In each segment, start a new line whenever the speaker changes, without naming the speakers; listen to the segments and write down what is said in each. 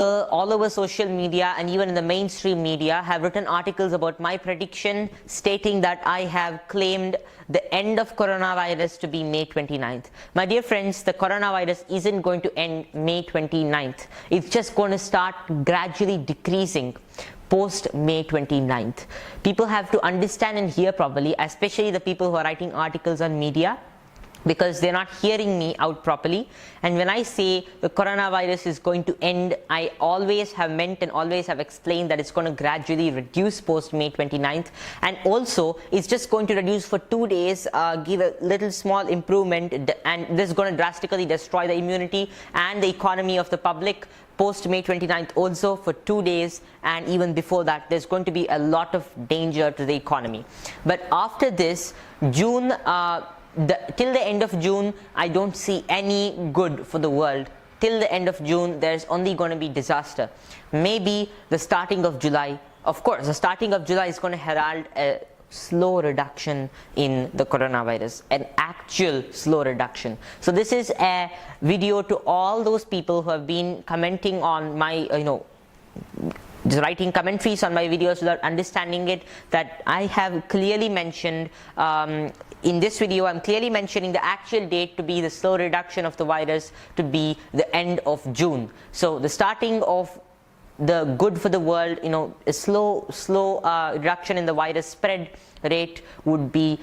people all over social media and even in the mainstream media have written articles about my prediction, stating that I have claimed the end of coronavirus to be May 29th. My dear friends, the coronavirus isn't going to end May 29th. It's just going to start gradually decreasing post May 29th. People have to understand and hear properly, especially the people who are writing articles on media, because they're not hearing me out properly. And when I say the coronavirus is going to end, I always have meant and always have explained that it's going to gradually reduce post May 29th, and also it's just going to reduce for 2 days, give a little small improvement, and this is going to drastically destroy the immunity and the economy of the public post May 29th also for 2 days, and even before that there's going to be a lot of danger to the economy. But after this, June, till the end of June, I don't see any good for the world. Till the end of June, there's only going to be disaster. Maybe the starting of July, of course, the starting of July is going to herald a slow reduction in the coronavirus, an actual slow reduction. So this is a video to all those people who have been commenting on my, just writing commentaries on my videos without understanding it, that I have clearly mentioned in this video. I'm clearly mentioning the actual date to be the slow reduction of the virus to be the end of June. So the starting of the good for the world, a slow reduction in the virus spread rate would be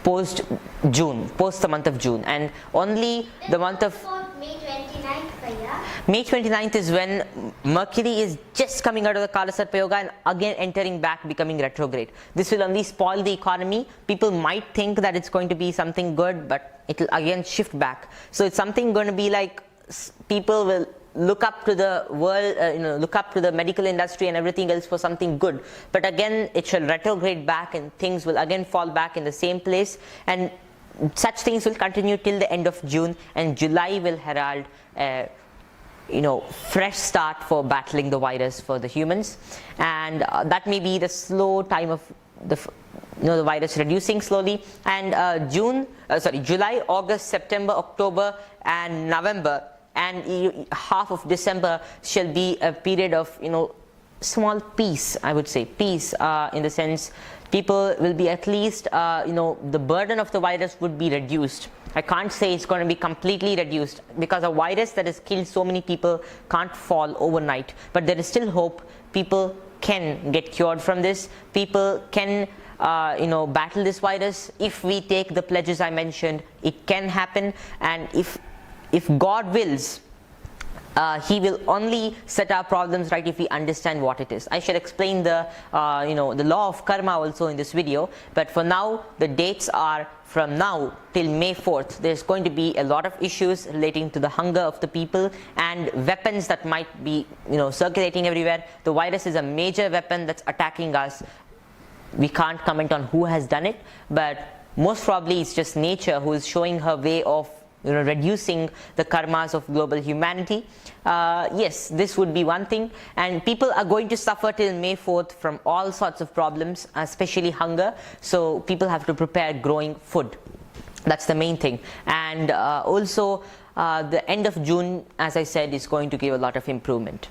post June, post the month of June, and only the month of
May 29th, Bhaiya.
May 29th is when Mercury is just coming out of the Kala Sarpa Yoga and again entering back, becoming retrograde. This will only spoil the economy. People might think that it's going to be something good, but it will again shift back. So it's something going to be like people will look up to the world, look up to the medical industry and everything else for something good. But again, it shall retrograde back and things will again fall back in the same place. And such things will continue till the end of June, and July will herald a fresh start for battling the virus for the humans. And that may be the slow time of the virus reducing slowly. And July, August, September, October and November and half of December shall be a period of small peace. I would say peace, in the sense people will be at least the burden of the virus would be reduced. I can't say it's going to be completely reduced, because a virus that has killed so many people can't fall overnight, but there is still hope. People can get cured from this. People can battle this virus if we take the pledges I mentioned. It can happen, and if God wills, He will only set our problems right if we understand what it is. I shall explain the law of karma also in this video, but for now the dates are from now till May 4th. There's going to be a lot of issues relating to the hunger of the people and weapons that might be circulating everywhere. The virus is a major weapon that's attacking us. We can't comment on who has done it, but most probably it's just nature who is showing her way of reducing the karmas of global humanity. Yes, this would be one thing, and people are going to suffer till May 4th from all sorts of problems, especially hunger. So people have to prepare growing food. That's the main thing. And also the end of June, as I said, is going to give a lot of improvement.